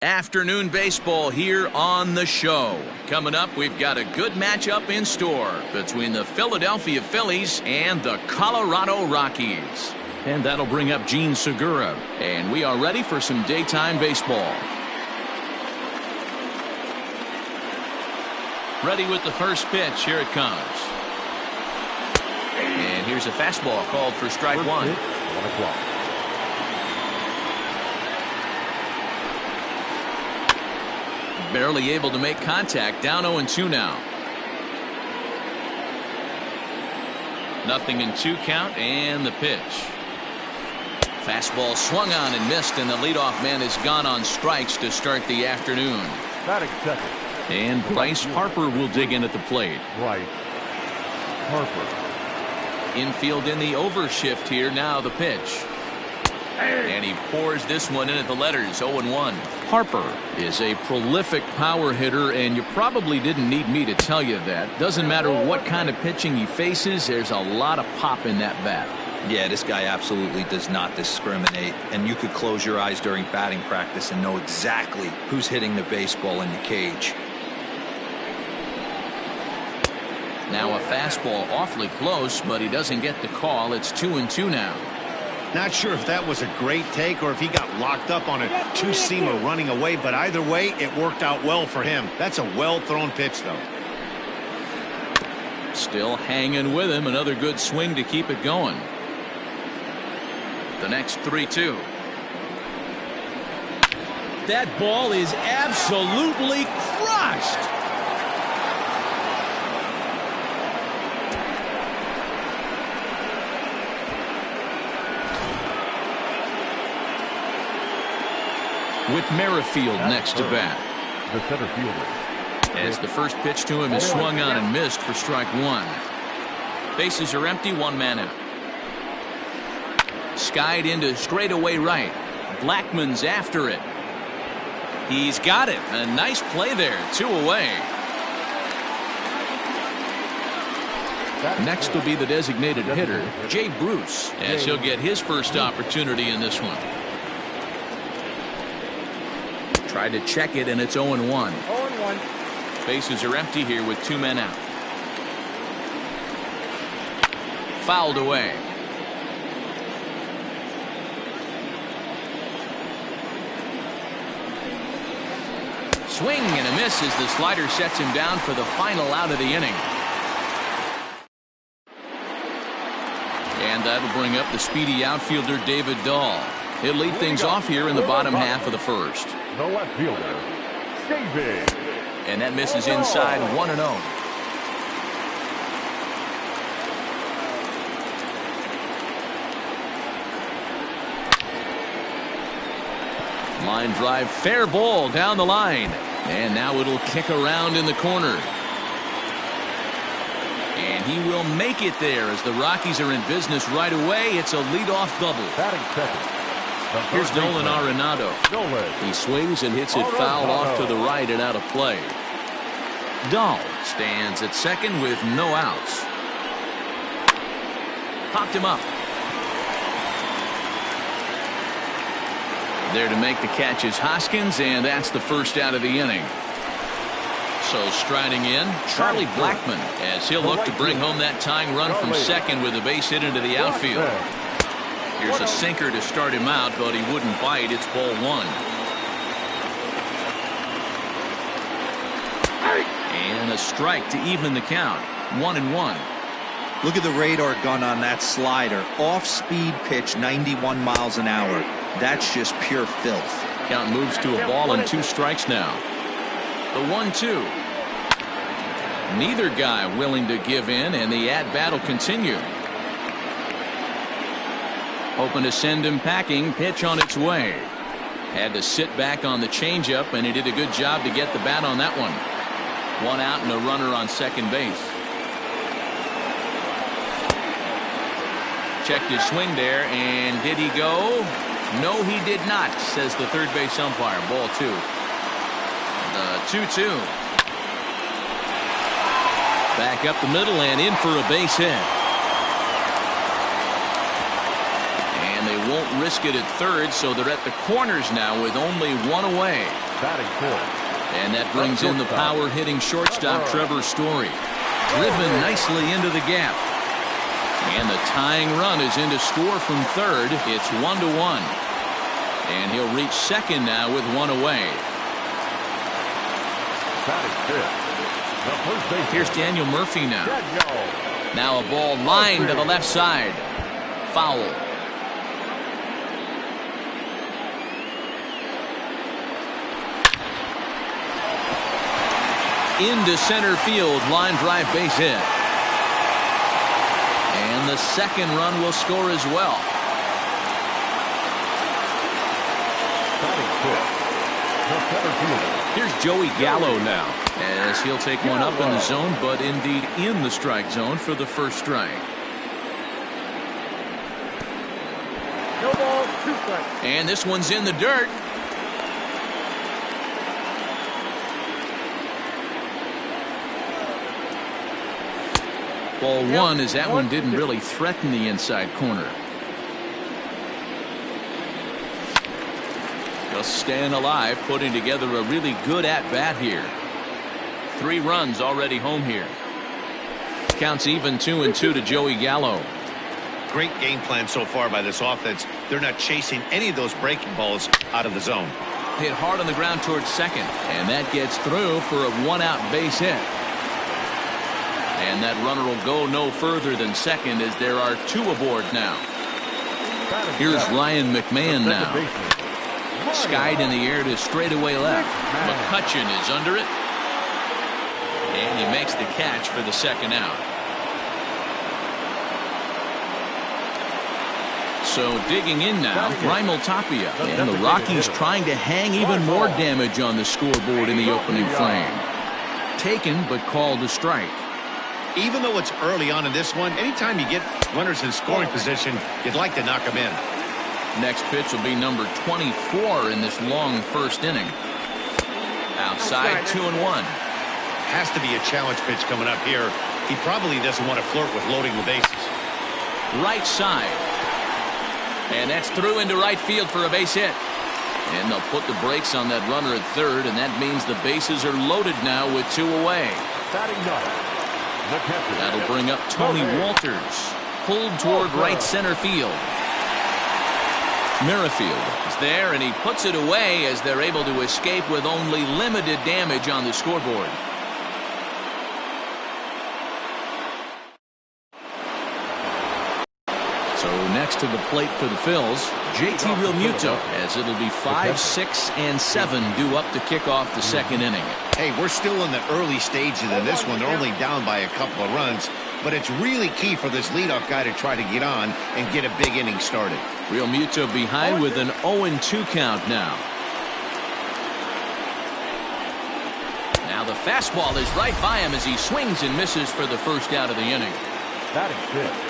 Afternoon baseball here on the show. Coming up, we've got a good matchup in store between the Philadelphia Phillies and the Colorado Rockies. And that'll bring up Gene Segura. And we are ready for some daytime baseball. Ready with the first pitch. Here it comes. And here's a fastball called for strike one. 1 o'clock. Barely able to make contact. Down 0-2 now. Nothing in 2 count, and the pitch. Fastball swung on and missed, and the leadoff man is gone on strikes to start the afternoon. Batting second. And Bryce Harper will dig in at the plate. Bryce Harper. Infield in the overshift here. Now the pitch. And he pours this one in at the letters. 0-1. Harper is a prolific power hitter, and you probably didn't need me to tell you that. Doesn't matter what kind of pitching he faces, there's a lot of pop in that bat. Yeah, this guy absolutely does not discriminate, and you could close your eyes during batting practice and know exactly who's hitting the baseball in the cage. Now a fastball awfully close, but he doesn't get the call. It's 2-2 now. Not sure if that was a great take or if he got locked up on a two-seamer running away, but either way, it worked out well for him. That's a well-thrown pitch, though. Still hanging with him. Another good swing to keep it going. The next 3-2. That ball is absolutely crushed. With Merrifield next to bat. The center fielder. As the first pitch to him is swung on and missed for strike one. Bases are empty, 1 man out. Skied into straightaway right. Blackman's after it. He's got it. A nice play there. 2 away. Next will be the designated hitter, Jay Bruce, as he'll get his first opportunity in this one. Tried to check it, and it's 0-1. 0-1. Bases are empty here with 2 men out. Fouled away. Swing and a miss as the slider sets him down for the final out of the inning. And that'll bring up the speedy outfielder David Dahl. He'll lead things off here in the bottom half of the first. The left fielder, David. And that misses inside. 1-0. Line drive, fair ball down the line. And now it'll kick around in the corner. And he will make it there as the Rockies are in business right away. It's a leadoff double. Batting second. Here's Nolan Arenado. He swings and hits it foul off to the right and out of play. Dahl stands at second with no outs. Popped him up. There to make the catch is Hoskins, and that's the first out of the inning. So striding in, Charlie Blackmon, as he'll look to bring home that tying run from second with a base hit into the outfield. Here's a sinker to start him out, but he wouldn't bite. It's ball 1. And a strike to even the count. 1-1. Look at the radar gun on that slider. Off-speed pitch, 91 miles an hour. That's just pure filth. Count moves to a ball and 2 strikes now. The 1-2. Neither guy willing to give in, and the at-bat will continue. Hoping to send him packing. Pitch on its way. Had to sit back on the changeup, and he did a good job to get the bat on that one. 1 out and a runner on second base. Checked his swing there, and did he go? No, he did not, says the third base umpire. Ball 2. The 2-2. Back up the middle and in for a base hit. And they won't risk it at third, so they're at the corners now with only 1 away. Batting fourth. And that brings in the power-hitting shortstop, Trevor Story. Driven nicely into the gap. And the tying run is in to score from third. It's 1-1. And he'll reach second now with one away. Here's Daniel Murphy now. Now a ball lined to the left side. Foul. Into center field, line drive base hit. And the second run will score as well. Here's Joey Gallo now, as he'll take one up in the zone, but indeed in the strike zone for the first strike. No ball, 2 strikes. And this one's in the dirt. Ball one, as that one didn't really threaten the inside corner. Just staying alive, putting together a really good at-bat here. 3 runs already home here. Counts even 2-2 to Joey Gallo. Great game plan so far by this offense. They're not chasing any of those breaking balls out of the zone. Hit hard on the ground towards second, and that gets through for a 1-out base hit. And that runner will go no further than second, as there are 2 aboard now. Here's Ryan McMahon now. Skied in the air to straightaway left. McCutcheon is under it. And he makes the catch for the second out. So digging in now, Raimel Tapia. And the Rockies trying to hang even more damage on the scoreboard in the opening frame. Taken, but called a strike. Even though it's early on in this one, anytime you get runners in scoring position, you'd like to knock them in. Next pitch will be number 24 in this long first inning. Outside, 2-1. Has to be a challenge pitch coming up here. He probably doesn't want to flirt with loading the bases. Right side. And that's through into right field for a base hit. And they'll put the brakes on that runner at third, and that means the bases are loaded now with 2 away. That'll bring up Tony Walters. Pulled toward right center field. Merrifield is there, and he puts it away as they're able to escape with only limited damage on the scoreboard. So next to the plate for the Phils, JT Realmuto, as it'll be 5, 6, and 7 due up to kick off the second inning. Hey, we're still in the early stages of this one. They're only down by a couple of runs, but it's really key for this leadoff guy to try to get on and get a big inning started. Realmuto behind with an 0-2 count now. Now the fastball is right by him as he swings and misses for the first out of the inning.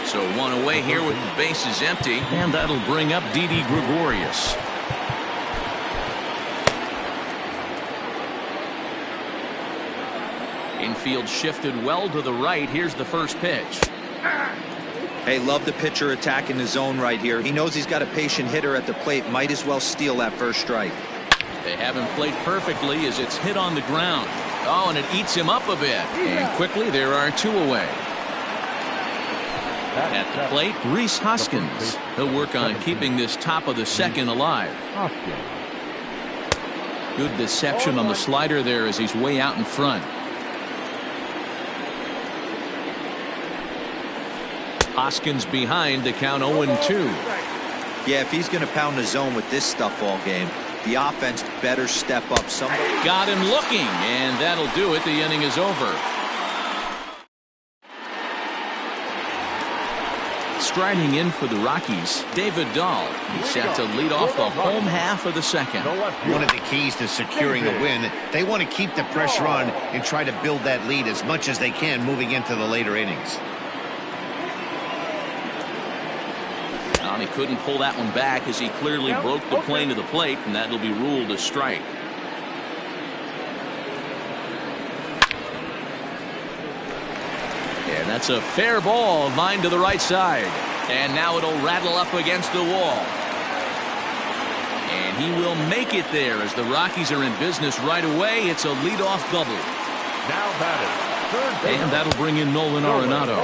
So 1 away here with the bases empty, and that'll bring up Didi Gregorius. Infield shifted well to the right. Here's the first pitch. Hey, love the pitcher attacking the zone right here. He knows he's got a patient hitter at the plate. Might as well steal that first strike. They haven't played perfectly as it's hit on the ground. Oh, and it eats him up a bit. And quickly there are 2 away. At the plate, Rhys Hoskins. He'll work on keeping this top of the second alive. Good deception on the slider there as he's way out in front. Hoskins behind to count 0-2. Yeah, if he's going to pound the zone with this stuff all game, the offense better step up. Somebody got him looking, and that'll do it. The inning is over. Striding in for the Rockies, David Dahl. He's set to lead off the home half of the second. One of the keys to securing a win, they want to keep the pressure on and try to build that lead as much as they can moving into the later innings. Well, he couldn't pull that one back as he clearly broke the plane to the plate, and that'll be ruled a strike. And that's a fair ball, line to the right side. And now it'll rattle up against the wall. And And he will make it there as the Rockies are in business right away. It's a leadoff double. Now batting. And that'll bring in Nolan Arenado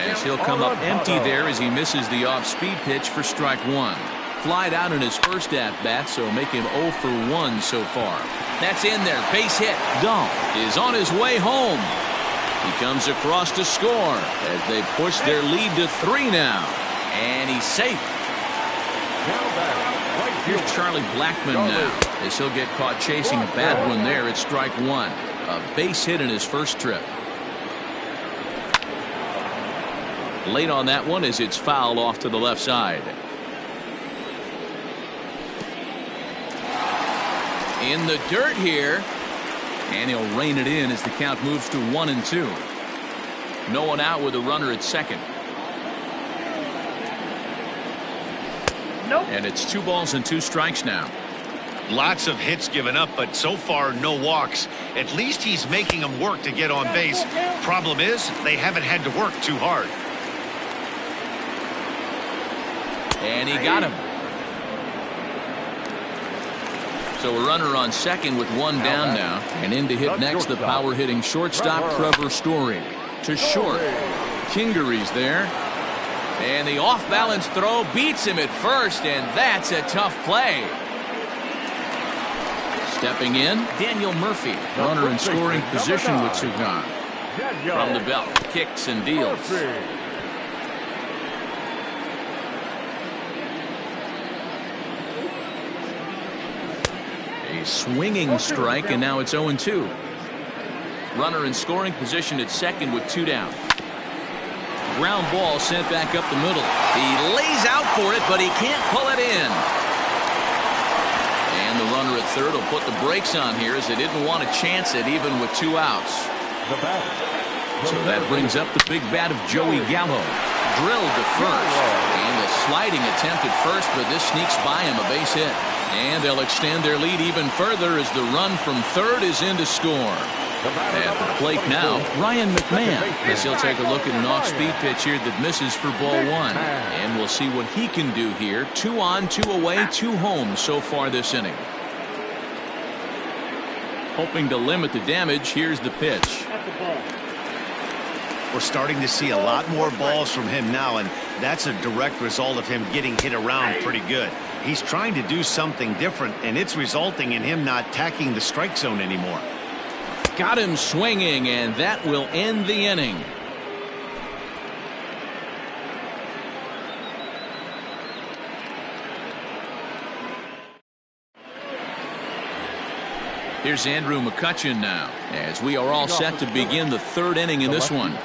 as he'll come up empty there as he misses the off-speed pitch for strike one. Flied out in his first at-bat, so make him 0 for 1 so far. That's in there. Base hit. Dahl is on his way home. He comes across to score as they push their lead to 3 now. And he's safe. Here's Charlie Blackmon now as he'll get caught chasing a bad one there at strike one. A base hit in his first trip. Late on that one as it's fouled off to the left side. In the dirt here. And he'll rein it in as the count moves to 1-2. No one out with a runner at second. Nope. And it's 2 balls and 2 strikes now. Lots of hits given up, but so far no walks. At least he's making them work to get on base. Problem is, they haven't had to work too hard. And he got him. So a runner on second with 1 down now. And in to hit next, the power-hitting shortstop, Trevor Story. To short. Kingery's there. And the off-balance throw beats him at first, and that's a tough play. Stepping in, Daniel Murphy. Runner in scoring position with Sugan. From the belt, kicks and deals. A swinging strike, and now it's 0-2. Runner in scoring position at second with 2 down. Ground ball sent back up the middle. He lays out for it, but he can't pull it in. And the runner at third will put the brakes on here as they didn't want to chance it even with 2 outs. So that brings up the big bat of Joey Gallo. Drilled to first. And a sliding attempt at first, but this sneaks by him, a base hit. And they'll extend their lead even further as the run from third is in to score. At the plate now, Ryan McMahon, as he'll take a look at an off-speed pitch here that misses for ball 1. And we'll see what he can do here. 2 on, 2 away, 2 home so far this inning. Hoping to limit the damage, here's the pitch. We're starting to see a lot more balls from him now, and that's a direct result of him getting hit around pretty good. He's trying to do something different, and it's resulting in him not attacking the strike zone anymore. Got him swinging, and that will end the inning. Here's Andrew McCutchen now, as we are all set to begin the 3rd inning in this one.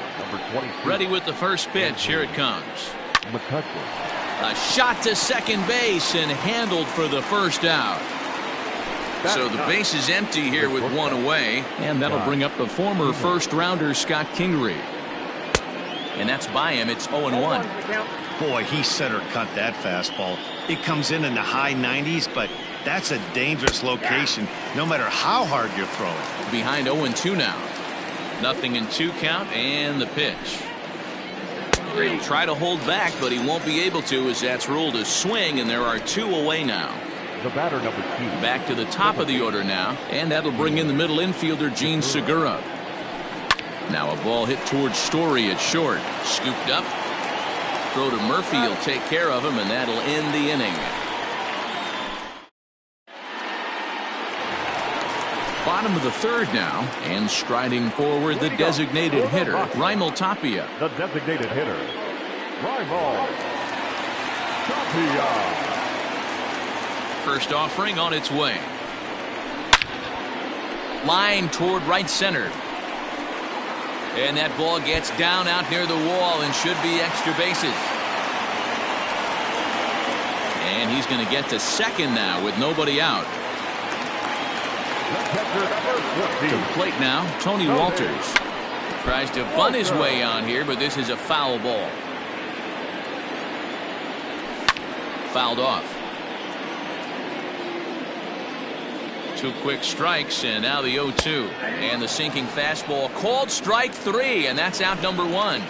Ready with the first pitch. Here it comes. A shot to second base and handled for the first out. So the base is empty here with 1 away, and that'll bring up the former first-rounder Scott Kingery. And that's by him. It's 0-1. Boy, he center cut that fastball. It comes in the high 90s, but that's a dangerous location no matter how hard you're throwing. Behind 0-2 now. Nothing in 2 count, and the pitch. He'll try to hold back, but he won't be able to as that's ruled a swing, and there are 2 away now. The batter, number 2. Back to the top of the order now, and that'll bring in the middle infielder Gene Segura. Now a ball hit towards Story at short. Scooped up. Throw to Murphy. He'll take care of him, and that'll end the inning. Bottom of the 3rd now, and striding forward the designated hitter, Raimel Tapia. The designated hitter, Raimel Tapia. First offering on its way. Line toward right center. And that ball gets down out near the wall and should be extra bases. And he's going to get to second now with nobody out. To the plate now, Tony Walters. Tries to bunt his way on here, but this is a foul ball. Fouled off. 2 quick strikes, and now the 0-2. And the sinking fastball called strike 3, and that's out number 1.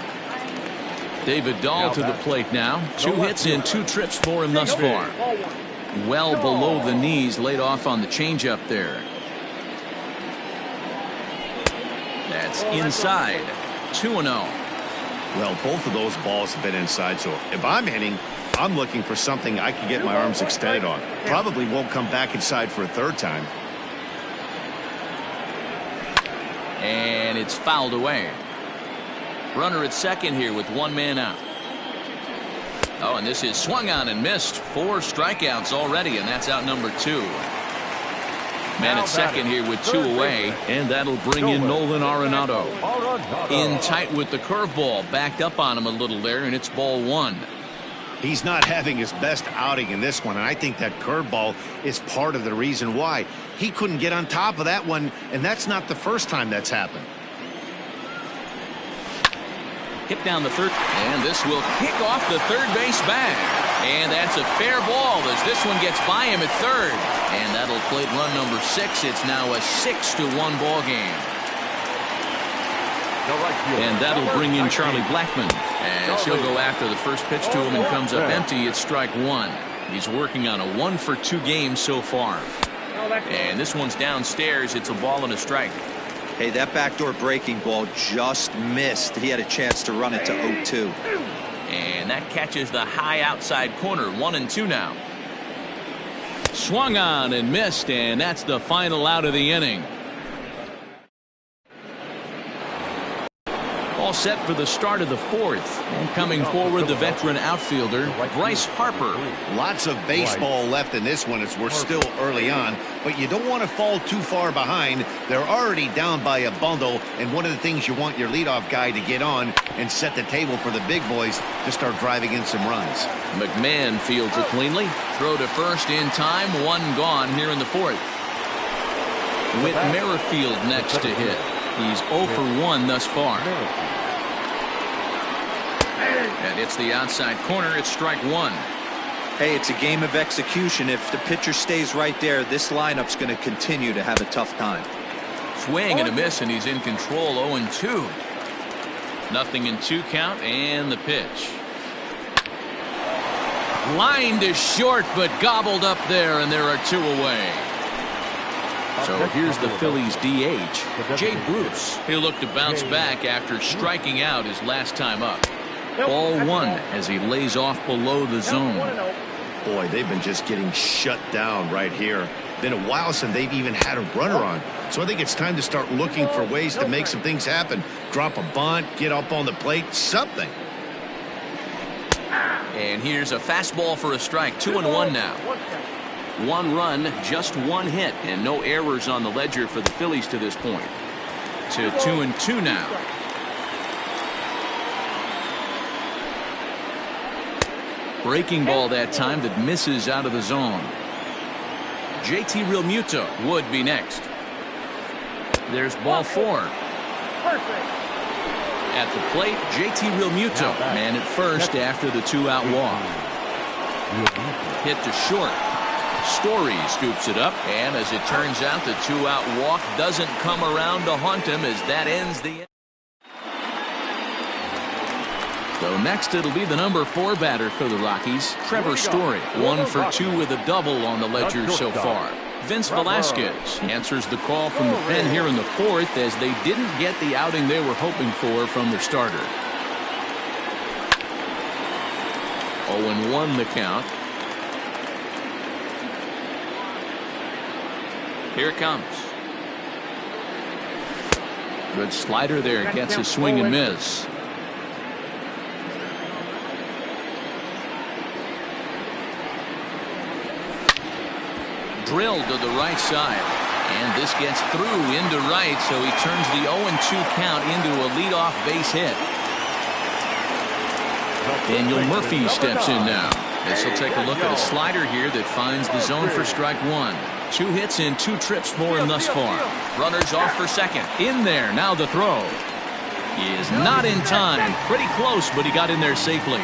David Dahl to the plate now. 2 hits and 2 trips for him thus far. well below the knees, laid off on the changeup there. That's inside. 2-0. Well, both of those balls have been inside, so if I'm hitting, I'm looking for something I can get my arms extended on. Probably won't come back inside for a third time. And it's fouled away. Runner at second here with one man out. Oh, and this is swung on and missed. 4 strikeouts already, and that's out number 2. Man at second here with 2 away, and that'll bring in Nolan Arenado. In tight with the curveball, backed up on him a little there, and it's ball 1. He's not having his best outing in this one, and I think that curveball is part of the reason why. He couldn't get on top of that one, and that's not the first time that's happened. Hit down the third, and this will kick off the third base bag. And that's a fair ball as this one gets by him at third. And that'll plate run number 6. It's now a 6-1 ball game. And that'll bring in Charlie Blackmon as he'll go after the first pitch to him and comes up empty. It's strike 1. He's working on a 1-for-2 game so far. And this one's downstairs. It's a ball and a strike. Hey, that backdoor breaking ball just missed. He had a chance to run it to 0-2. And that catches the high outside corner. 1-2 now. Swung on and missed, and that's the final out of the inning. All set for the start of the 4th. And coming forward, the veteran outfielder, Bryce Harper. Lots of baseball left in this one as we're still early on, but you don't want to fall too far behind. They're already down by a bundle, and one of the things you want your leadoff guy to get on and set the table for the big boys to start driving in some runs. McMahon fields it cleanly. Throw to first in time. 1 gone here in the 4th. Whit Merrifield next to hit. He's 0 for 1 thus far. And it's the outside corner. It's strike 1. Hey, it's a game of execution. If the pitcher stays right there, this lineup's going to continue to have a tough time. Swing and a miss, and he's in control. 0-2. Nothing in 2 count, and the pitch. Line to short, but gobbled up there, and there are 2 away. So here's the Phillies DH, Jay Bruce. He'll look to bounce back after striking out his last time up. Ball 1 as he lays off below the zone. Boy, they've been just getting shut down right here. Been a while since they've even had a runner on. So I think it's time to start looking for ways to make some things happen. Drop a bunt, get up on the plate, something. And here's a fastball for a strike. 2-1 now. 1 run, just 1 hit, and no errors on the ledger for the Phillies to this point. To 2-2 now. Breaking ball that time that misses out of the zone. JT Realmuto would be next. There's ball 4. At the plate, JT Realmuto, man at first after the 2-out walk. Hit to short. Story scoops it up, and as it turns out, the 2-out walk doesn't come around to haunt him as that ends the inning. So next it'll be the number 4 batter for the Rockies, Trevor Story. 1 for 2 with a double on the ledger so far. Vince Velasquez answers the call from the pen here in the 4th as they didn't get the outing they were hoping for from their starter. 0-1 the count. Here it comes. Good slider there. Gets a swing and miss. Drilled to the right side. And this gets through into right, so he turns the 0-2 count into a leadoff base hit. Daniel Murphy steps in now. This will take a look at a slider here that finds the zone for strike 1. 2 hits and 2 trips for him thus far. Runners off for second. In there. Now the throw. He is not in time. Pretty close, but he got in there safely.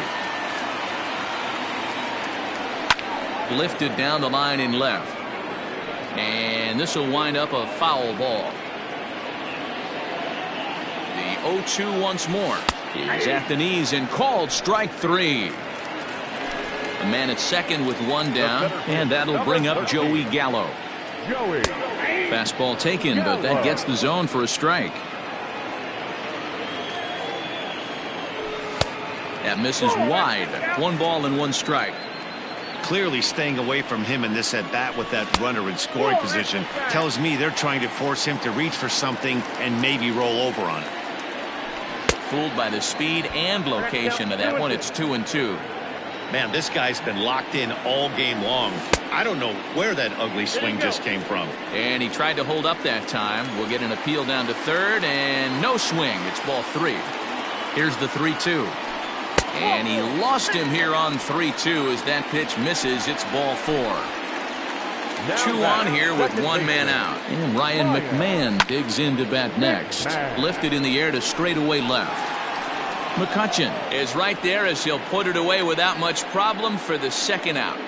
Lifted down the line in left. And this will wind up a foul ball. The 0-2 once more. He's at the knees and called strike 3. man at second with one down, and that'll bring up Joey Gallo. Joey. Fastball taken, but that gets the zone for a strike. That misses wide. 1 ball and 1 strike. Clearly staying away from him in this at-bat with that runner in scoring position tells me they're trying to force him to reach for something and maybe roll over on it. Fooled by the speed and location of that one. It's 2-2. Man, this guy's been locked in all game long. I don't know where that ugly swing just came from. And he tried to hold up that time. We'll get an appeal down to third, and no swing. It's ball 3. Here's the 3-2. And he lost him here on 3-2 as that pitch misses. It's ball 4. 2 on here with 1 man out. And Ryan McMahon digs in to bat next. Lifted in the air to straightaway left. McCutchen is right there as he'll put it away without much problem for the second out.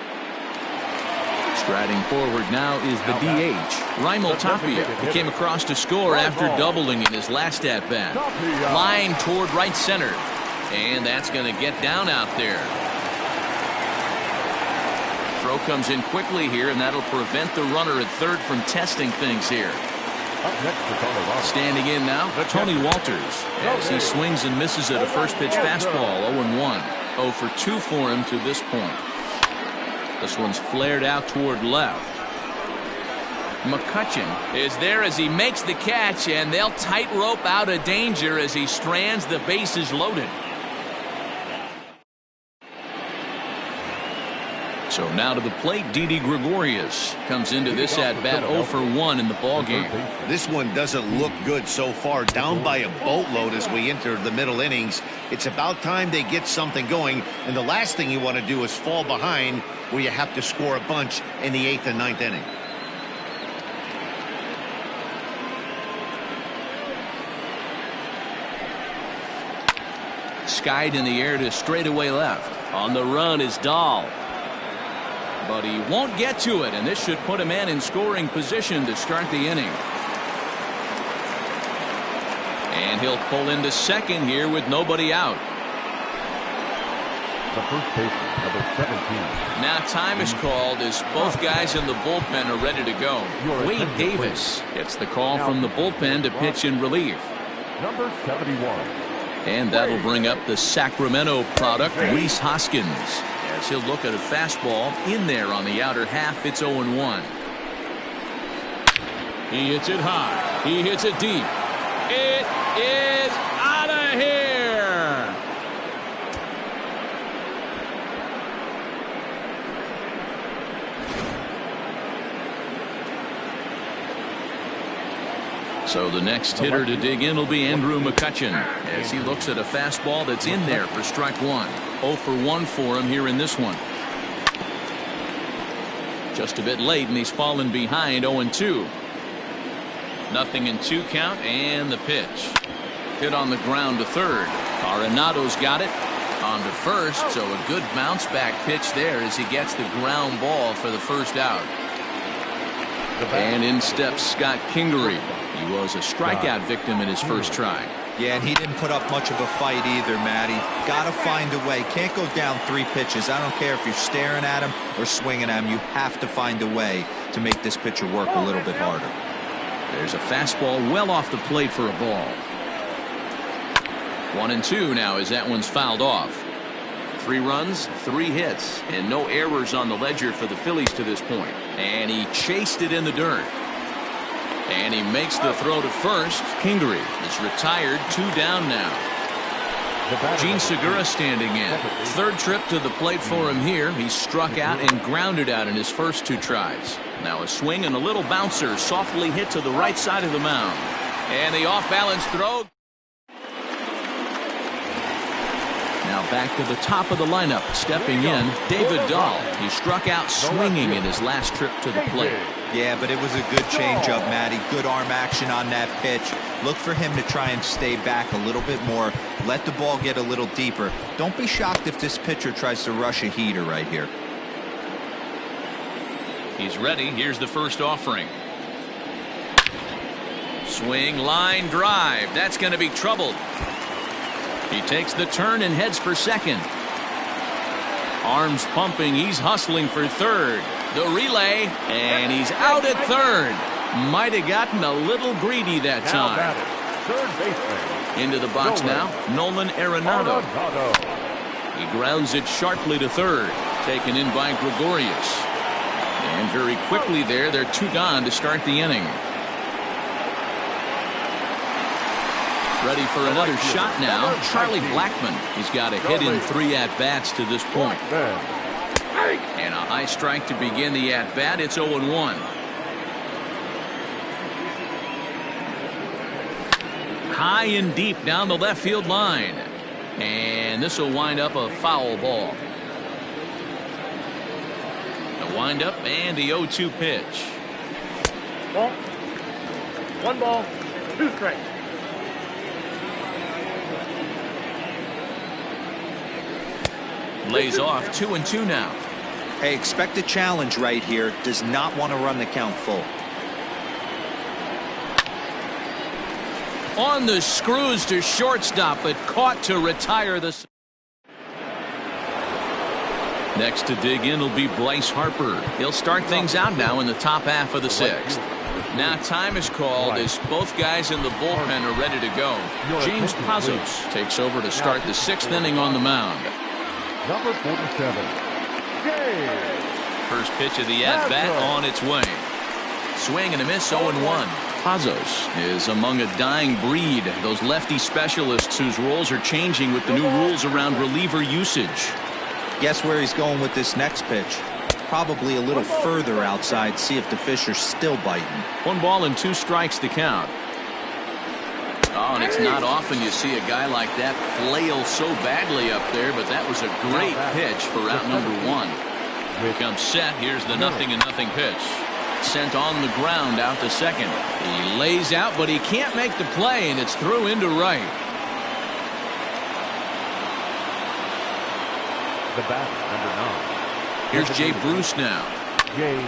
Striding forward now is the DH, Raimel Tapia, who came across to score after doubling in his last at-bat. Line toward right center. And that's going to get down out there. Throw comes in quickly here, and that'll prevent the runner at third from testing things here. Up next for Tony Walters. Standing in now, Tony Walters, as he swings and misses at a first pitch fastball. 0-1. 0 for 2 for him to this point. This one's flared out toward left. McCutchen is there as he makes the catch, and they'll tightrope out of danger as he strands the bases loaded. So now to the plate, Didi Gregorius comes into this at-bat 0 for 1 in the ballgame. This one doesn't look good so far, down by a boatload as we enter the middle innings. It's about time they get something going, and the last thing you want to do is fall behind where you have to score a bunch in the 8th and 9th inning. Skied in the air to straightaway left. On the run is Dahl. But he won't get to it, and this should put a man in scoring position to start the inning. And he'll pull into second here with nobody out. The first baseman, number 17. Now time is called as both guys in the bullpen are ready to go. Wade Davis gets the call from the bullpen to pitch in relief. Number 71. And that'll bring up the Sacramento product, Rhys Hoskins. As he'll look at a fastball in there on the outer half. It's 0-1. He hits it high. He hits it deep. It is out of here. So the next hitter to dig in will be Andrew McCutchen as he looks at a fastball that's in there for strike 1. 0 for 1 for him here in this one. Just a bit late, and he's fallen behind. 0-2. Nothing in 2 count, and the pitch. Hit on the ground to third. Arenado's got it on to first, so a good bounce back pitch there as he gets the ground ball for the first out. And in steps Scott Kingery. He was a strikeout victim in his first try. Yeah, and he didn't put up much of a fight either, Matty. Gotta find a way. Can't go down 3 pitches. I don't care if you're staring at him or swinging at him. You have to find a way to make this pitcher work a little bit harder. There's a fastball well off the plate for a ball. 1-2 now as that one's fouled off. 3 runs, 3 hits, and no errors on the ledger for the Phillies to this point. And he chased it in the dirt. And he makes the throw to first. Kingery is retired. 2 down now. Gene Segura standing in. 3rd trip to the plate for him here. He struck out and grounded out in his first 2 tries. Now a swing and a little bouncer softly hit to the right side of the mound. And the off-balance throw. Now back to the top of the lineup. Stepping in, David Dahl. He struck out swinging in his last trip to the plate. Yeah, but it was a good changeup, Matty. Good arm action on that pitch. Look for him to try and stay back a little bit more. Let the ball get a little deeper. Don't be shocked if this pitcher tries to rush a heater right here. He's ready. Here's the first offering. Swing, line, drive. That's going to be troubled. He takes the turn and heads for second. Arms pumping. He's hustling for third. The relay, and he's out at third. Might have gotten a little greedy that Now time. batting, third baseman. Into the box now, Nolan Arenado. He grounds it sharply to third. Taken in by Gregorius. And very quickly there, they're 2 gone to start the inning. Ready for another shot now, Charlie Blackmon. He's got a hit in 3 at-bats to this point. And a high strike to begin the at-bat. It's 0-1. High and deep down the left field line. And this will wind up a foul ball. The windup and the 0-2 pitch. Ball. 1 ball, 2 strikes. Lays off 2-2 now. Hey, expect a challenge right here. Does not want to run the count full. On the screws to shortstop, but caught to retire the. Next to dig in will be Bryce Harper. He'll start things out now in the top half of the 6th. Now time is called as both guys in the bullpen are ready to go. James Pazos takes over to start the 6th inning on the mound. Number 47. First pitch of the at-bat on its way. Swing and a miss, 0-1. Pazos is among a dying breed. Those lefty specialists whose roles are changing with the new rules around reliever usage. Guess where he's going with this next pitch? Probably a little further outside. See if the fish are still biting. 1 ball and 2 strikes to count. Oh, and it's not often you see a guy like that flail so badly up there, but that was a great pitch for out number 1. Here comes set. Here's the 0-0 pitch. Sent on the ground out to second. He lays out, but he can't make the play, and it's through into right. The bat, number 9. Here's Jay Bruce now. Jay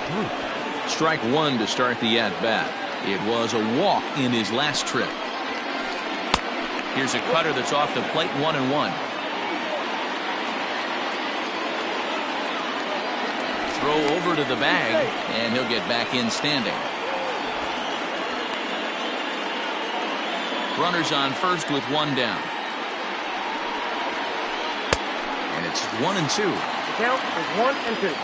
Bruce. Strike 1 to start the at-bat. It was a walk in his last trip. Here's a cutter that's off the plate, 1-1. Throw over to the bag, and he'll get back in standing. Runners on first with 1 down. And it's 1-2. The count is 1-2.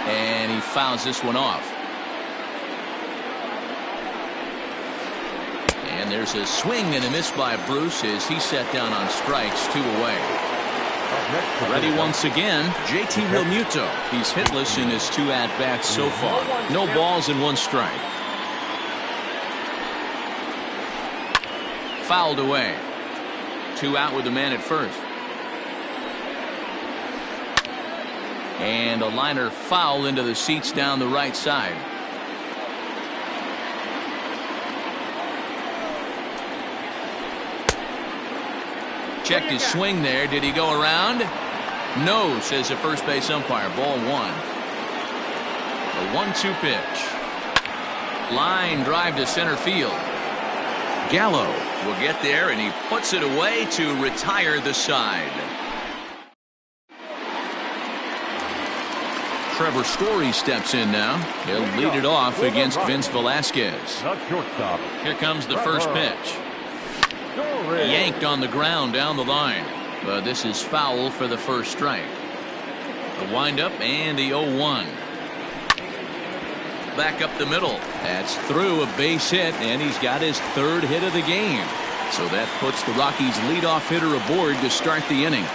And he fouls this one off. And there's a swing and a miss by Bruce as he set down on strikes, 2 away. Ready once again, JT Realmuto. He's hitless in his 2 at-bats so far. No balls and 1 strike. Fouled away. 2 out with the man at first. And a liner foul into the seats down the right side. Checked his swing there. Did he go around? No, says the first base umpire. Ball 1. A 1-2 pitch. Line drive to center field. Gallo will get there, and he puts it away to retire the side. Trevor Story steps in now. He'll lead it off against Vince Velasquez. Here comes the first pitch. Yanked on the ground down the line. But this is foul for the first strike. The windup and the 0-1. Back up the middle. That's through, a base hit, and he's got his 3rd hit of the game. So that puts the Rockies' leadoff hitter aboard to start the inning.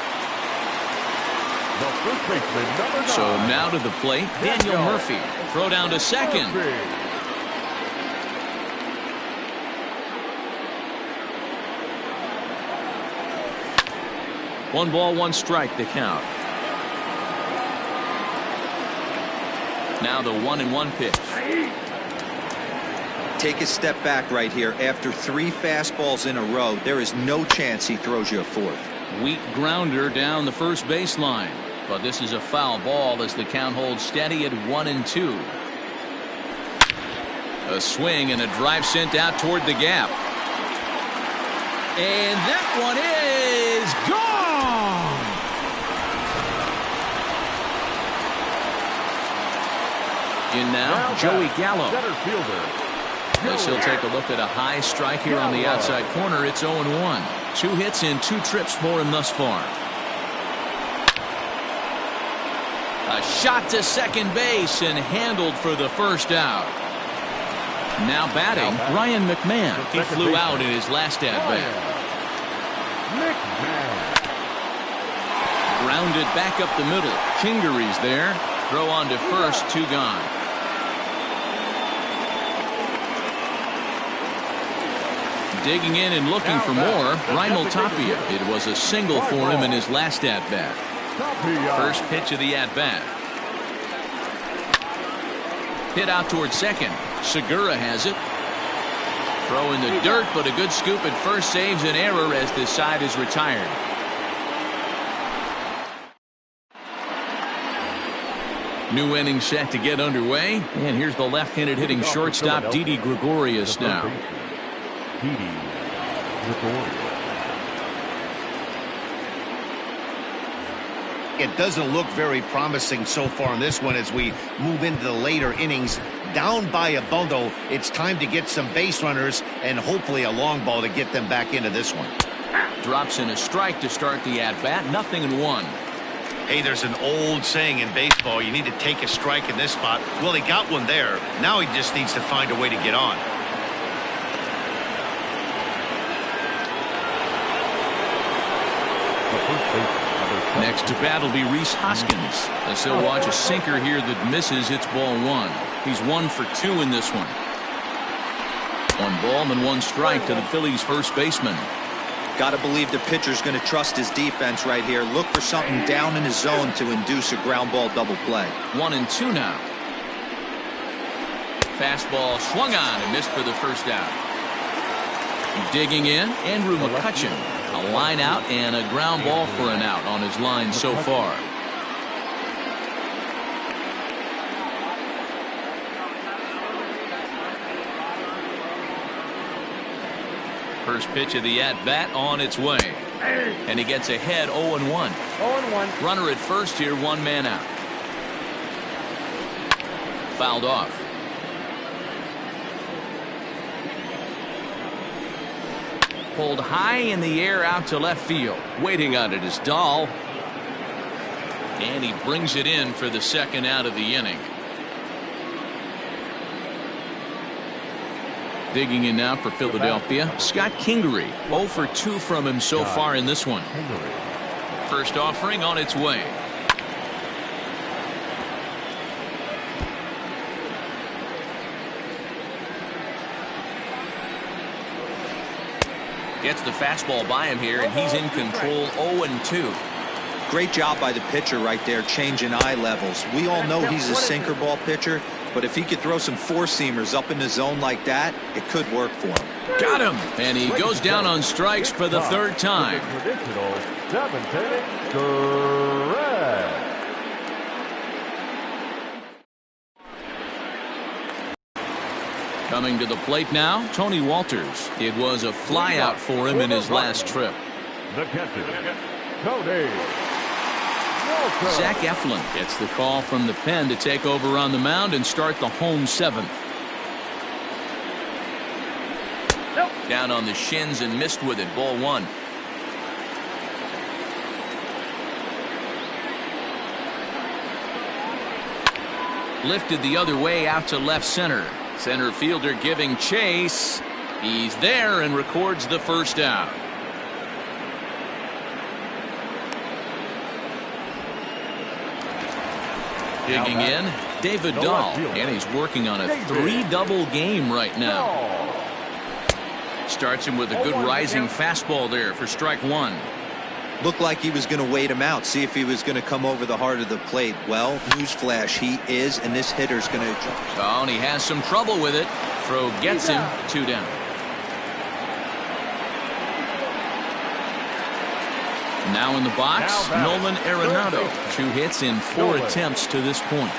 So now to the plate, Daniel Murphy. Throw down to second. One ball, 1 strike to count. Now the 1-1 pitch. Take a step back right here. After 3 fastballs in a row, there is no chance he throws you a 4th. Weak grounder down the first baseline. But this is a foul ball as the count holds steady at 1-2. A swing and a drive sent out toward the gap. And that one is gone. In now, Joey Gallo. Center fielder. Yes, he'll take a look at a high strike here on the outside corner. It's 0-1. 2 hits and 2 trips for him thus far. A shot to second base and handled for the first out. Now batting, Ryan McMahon. He flew out in his last at-bat. Grounded back up the middle. Kingery's there. Throw on to first, 2 gone. Digging in and looking for more, Raimel Tapia. It was a single for him in his last at-bat. First pitch of the at-bat. Hit out towards second. Segura has it. Throw in the dirt, but a good scoop at first saves an error as this side is retired. New inning set to get underway, and here's the left-handed hitting shortstop Didi Gregorius now. It doesn't look very promising so far in this one as we move into the later innings. Down by a bundle, it's time to get some base runners and hopefully a long ball to get them back into this one. Drops in a strike to start the at-bat. 0-1. Hey, there's an old saying in baseball, you need to take a strike in this spot. Well, he got one there. Now he just needs to find a way to get on. Next to bat will be Rhys Hoskins, as he'll watch a sinker here that misses. It's ball 1. He's 1 for 2 in this one. 1 ball and 1 strike to the Phillies' first baseman. Got to believe the pitcher's going to trust his defense right here. Look for something down in his zone to induce a ground ball double play. 1-2 now. Fastball swung on and missed for the first out. Digging in, Andrew McCutchen. A line out and a ground ball for an out on his line so far. First pitch of the at-bat on its way. And he gets ahead 0-1. 0-1. Runner at first here, 1 man out. Fouled off. Pulled high in the air out to left field. Waiting on it is Dahl. And he brings it in for the second out of the inning. Digging in now for Philadelphia, Scott Kingery. 0 for 2 from him so far in this one. First offering on its way. Gets the fastball by him here, and he's in control. 0-2. Great job by the pitcher right there, changing eye levels. We all know he's a sinker ball pitcher, but if he could throw some four-seamers up in the zone like that, it could work for him. Got him, and he goes down on strikes for the 3rd time. Traditional 7th correct. Coming to the plate now, Tony Walters. It was a flyout for him in his last trip. The catcher, Tony. Zach Eflin gets the call from the pen to take over on the mound and start the home 7th. Down on the shins and missed with it. Ball 1. Lifted the other way out to left center. Center fielder giving chase. He's there and records the first out. Digging in, David Dahl, and he's working on a 3-double game right now. Starts him with a good rising fastball there for strike 1. Looked like he was going to wait him out, see if he was going to come over the heart of the plate. Well, newsflash, he is, and this hitter's going to. Oh, and he has some trouble with it. Throw gets him. 2 down. Now in the box, Nolan Arenado. 2 hits in 4 attempts to this point.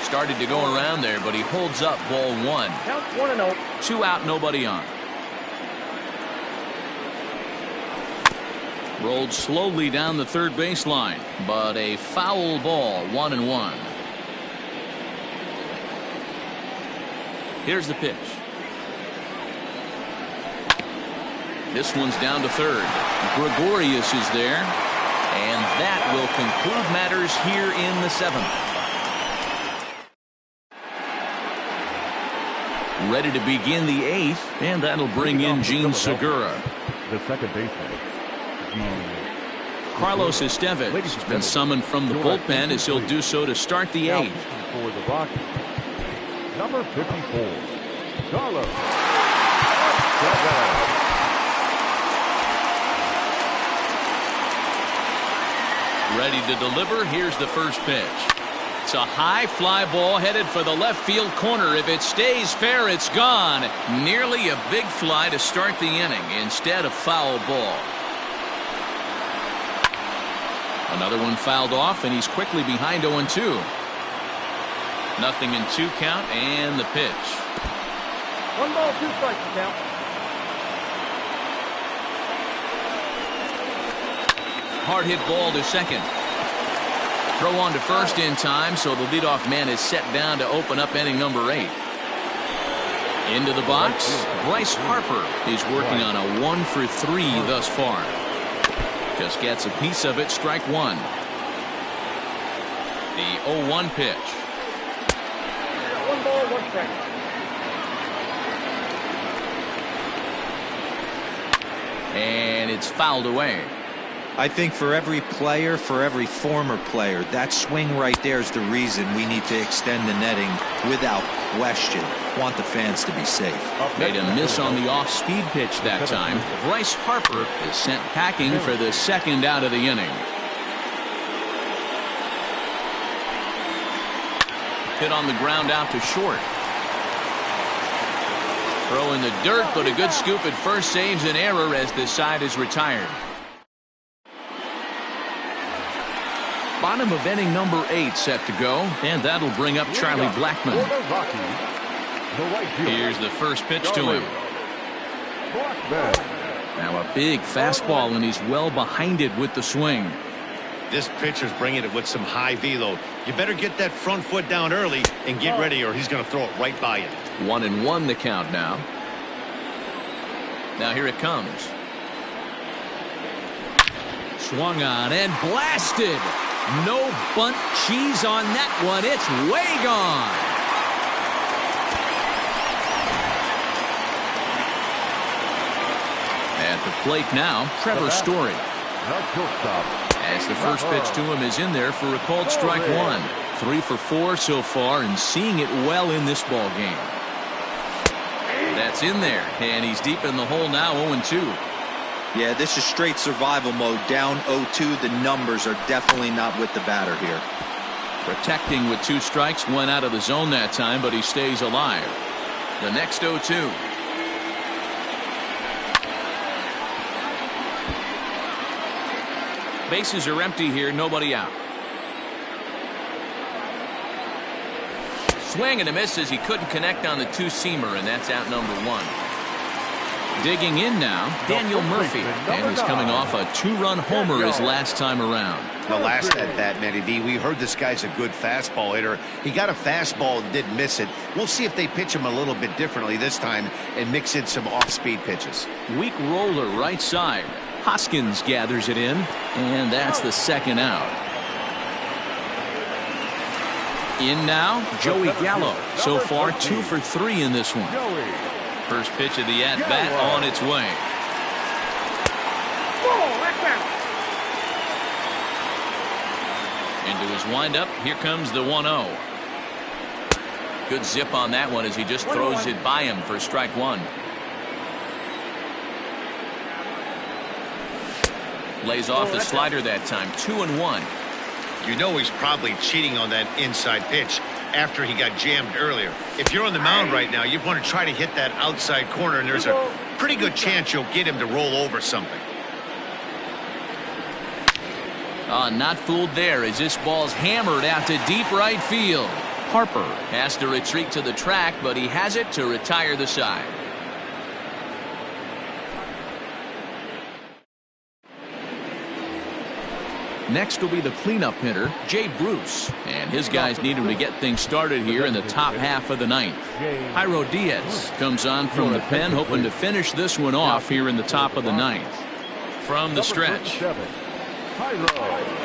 Started to go around there, but he holds up ball one. Count 1-0. 2 out, nobody on. Rolled slowly down the third baseline, but a foul ball, 1-1. Here's the pitch. This one's down to third. Gregorius is there, and that will conclude matters here in the 7th. Ready to begin the 8th, and that'll bring in Gene Segura. The second baseman, Gene. Carlos Estevez has been summoned from the bullpen as he'll do so to start the 8th. For the box, number 54, Carlos Estevez. Ready to deliver. Here's the first pitch. It's a high fly ball headed for the left field corner. If it stays fair, it's gone. Nearly a big fly to start the inning instead of foul ball. Another one fouled off, and he's quickly behind 0-2. Nothing in 2 count, and the pitch. 1 ball, 2 strikes to count. Hard hit ball to second. Throw on to first in time, so the leadoff man is set down to open up inning number 8. Into the box, Bryce Harper is working on a 1-for-3 thus far. Just gets a piece of it, strike one. The 0-1 pitch. 1 ball, 1 strike. And it's fouled away. I think for every player, for every former player, that swing right there is the reason we need to extend the netting without question. Want the fans to be safe. Made a miss on the off-speed pitch that time. Bryce Harper is sent packing for the 2nd out of the inning. Hit on the ground out to short. Throw in the dirt, but a good scoop at first saves an error as the side is retired. Bottom of inning number 8 set to go, and that'll bring up Charlie Blackmon. Here's the first pitch to him. Now a big fastball, and he's well behind it with the swing. This pitcher's bringing it with some high velo. You better get that front foot down early and get ready, or he's going to throw it right by you. 1-1 the count now. Now here it comes. Swung on and blasted. No bunt cheese on that one. It's way gone. At the plate now, Trevor Story. As the first pitch to him is in there for a called strike one. 3 for 4 so far, and seeing it well in this ball game. That's in there, and he's deep in the hole now, 0-2. Yeah, this is straight survival mode. Down 0-2. The numbers are definitely not with the batter here. Protecting with 2 strikes, went out of the zone that time, but he stays alive. The next 0-2. Bases are empty here, nobody out. Swing and a miss as he couldn't connect on the 2-seamer, and that's out number 1. Digging in now, Daniel Murphy, and he's coming off a 2-run homer his last time around. The last at bat, Matty V, we heard this guy's a good fastball hitter. He got a fastball and didn't miss it. We'll see if they pitch him a little bit differently this time and mix in some off-speed pitches. Weak roller right side. Hoskins gathers it in, and that's the 2nd out. In now, Joey Gallo. So far, 2 for 3 in this one. First pitch of the at-bat on its way. Into his windup, here comes the 1-0. Good zip on that one as he just throws it by him for strike one. Lays off the slider that time, 2-1. You know he's probably cheating on that inside pitch after he got jammed earlier. If you're on the mound right now, you want to try to hit that outside corner, and there's a pretty good chance you'll get him to roll over something. Not fooled there as this ball's hammered out to deep right field. Harper has to retreat to the track, but he has it to retire the side. Next will be the cleanup hitter, Jay Bruce. And his guys need him to get things started here in the top half of the ninth. Jairo Diaz comes on from the pen, hoping to finish this one off here in the top of the ninth. From the stretch.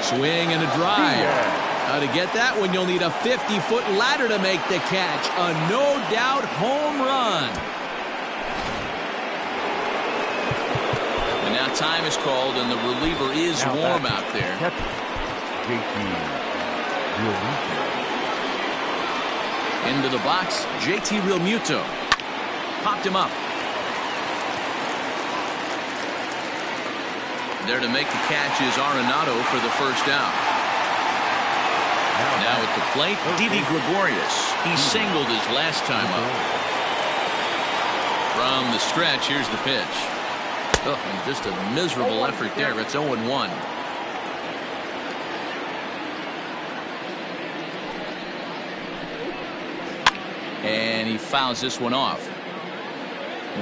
Swing and a drive. Now to get that one, you'll need a 50-foot ladder to make the catch. A no-doubt home run. And now time is called, and the reliever is warm out there. Into the box, JT Realmuto. Popped him up. There to make the catch is Arenado for the first out. Now at the plate, Didi Gregorius. He singled his last time up. From the stretch, here's the pitch. Oh, and just a miserable effort there. It's 0-1. And he fouls this one off.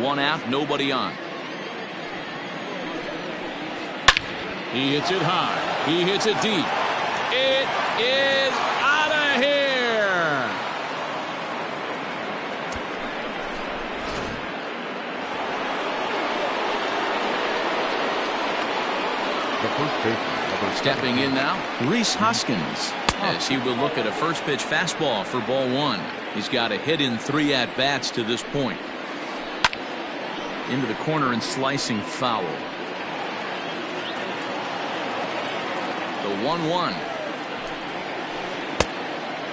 One out, nobody on. He hits it high. He hits it deep. It is out of here. Stepping in now, Rhys Hoskins, as he will look at a first pitch fastball for ball one. He's got a hit in 3 at-bats to this point. Into the corner and slicing foul. The 1-1.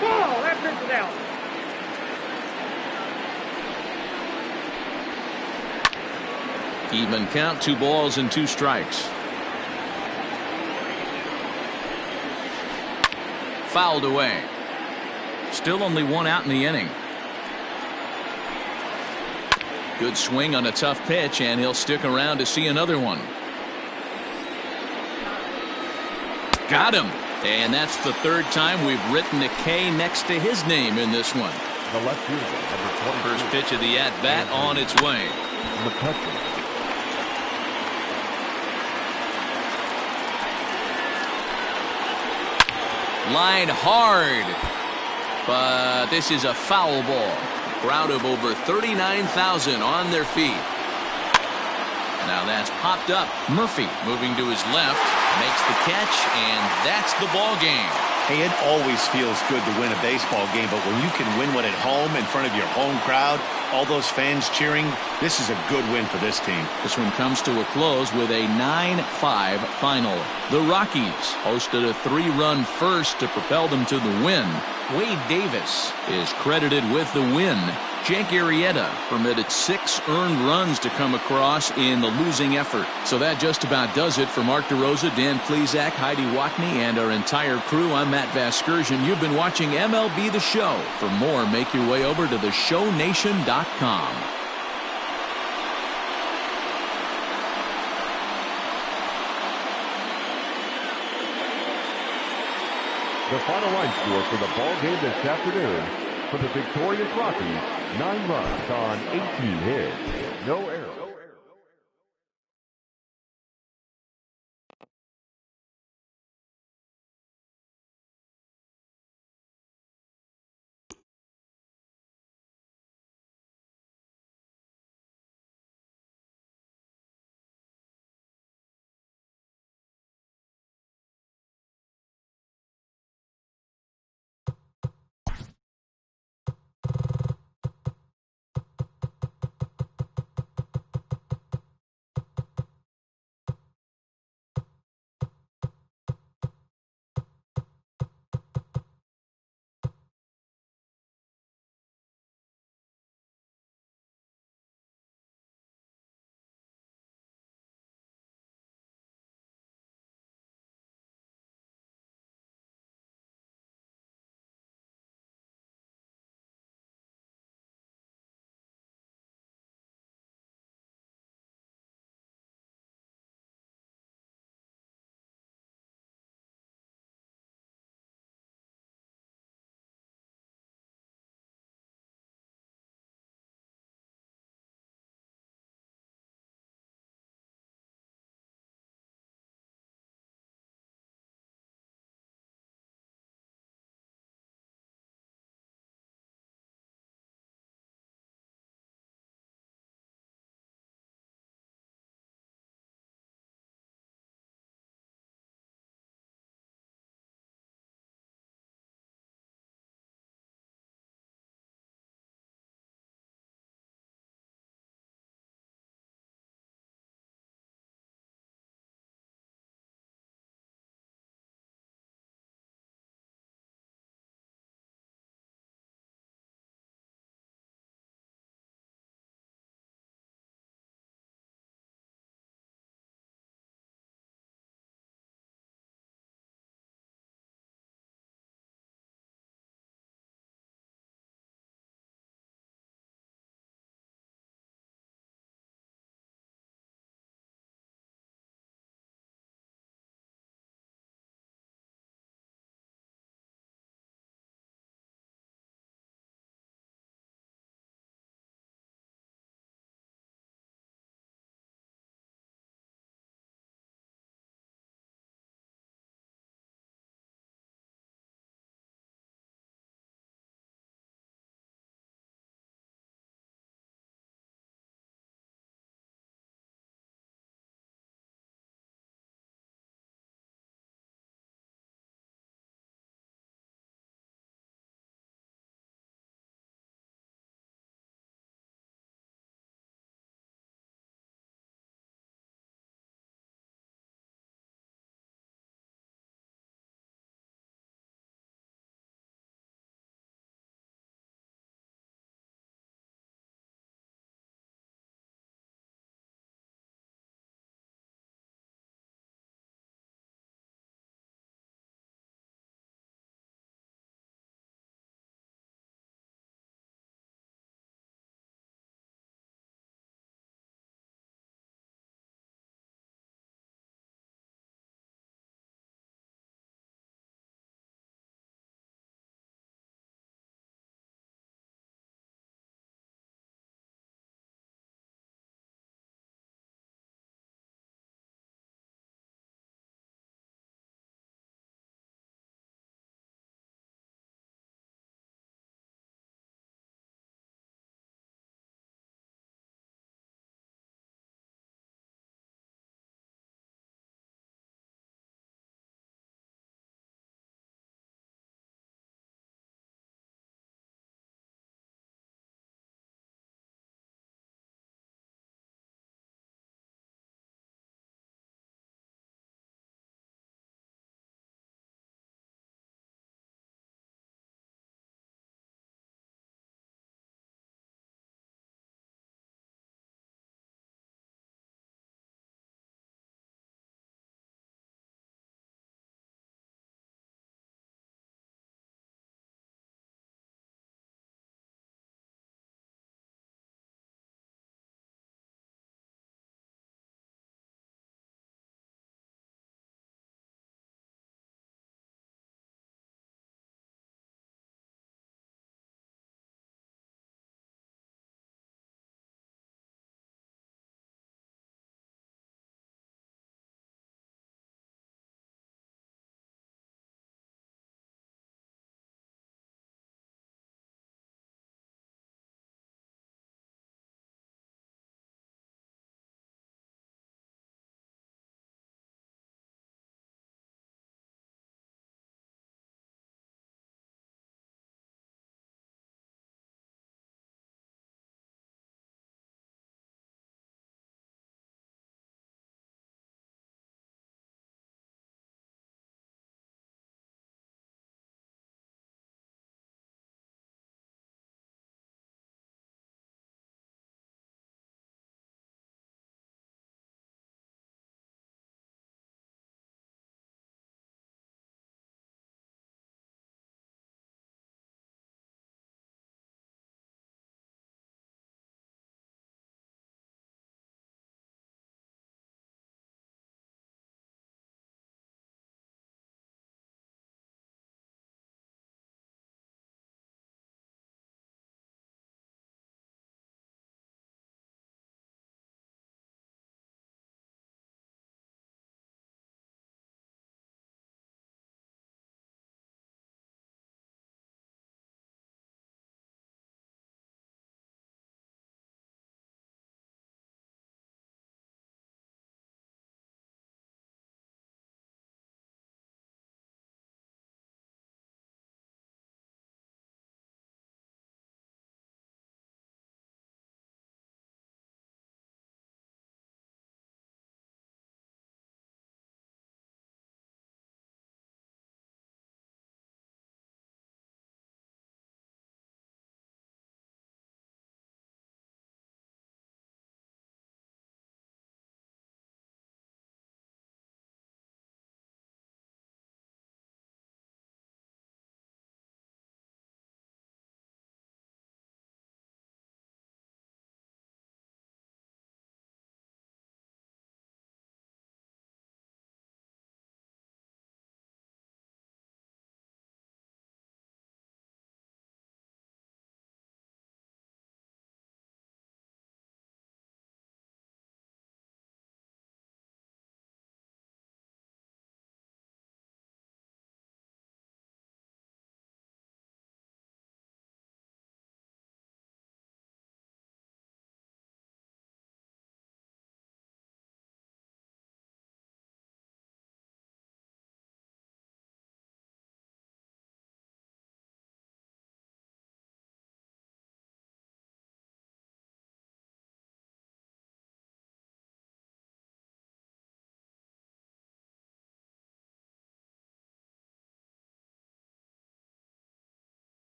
Ball, that pitch is out. Even count, 2 balls and 2 strikes. Fouled away. Still only 1 out in the inning. Good swing on a tough pitch, and he'll stick around to see another one. Got him. And that's the 3rd time we've written a K next to his name in this one. The left fielder, number 22. First pitch of the at-bat on its way. Line hard. But this is a foul ball. Crowd of over 39,000 on their feet. Now that's popped up. Murphy moving to his left. Makes the catch, and that's the ball game. Hey, it always feels good to win a baseball game, but when you can win one at home in front of your home crowd, all those fans cheering, this is a good win for this team. This one comes to a close with a 9-5 final. The Rockies hosted a 3-run first to propel them to the win. Wade Davis is credited with the win. Jake Arrieta permitted 6 earned runs to come across in the losing effort. So that just about does it for Mark DeRosa, Dan Plesac, Heidi Watney, and our entire crew. I'm Matt Vasgersian. You've been watching MLB The Show. For more, make your way over to theshownation.com. The final line score for the ball game this afternoon: for the victorious Rockies, 9 runs on 18 hits, no errors.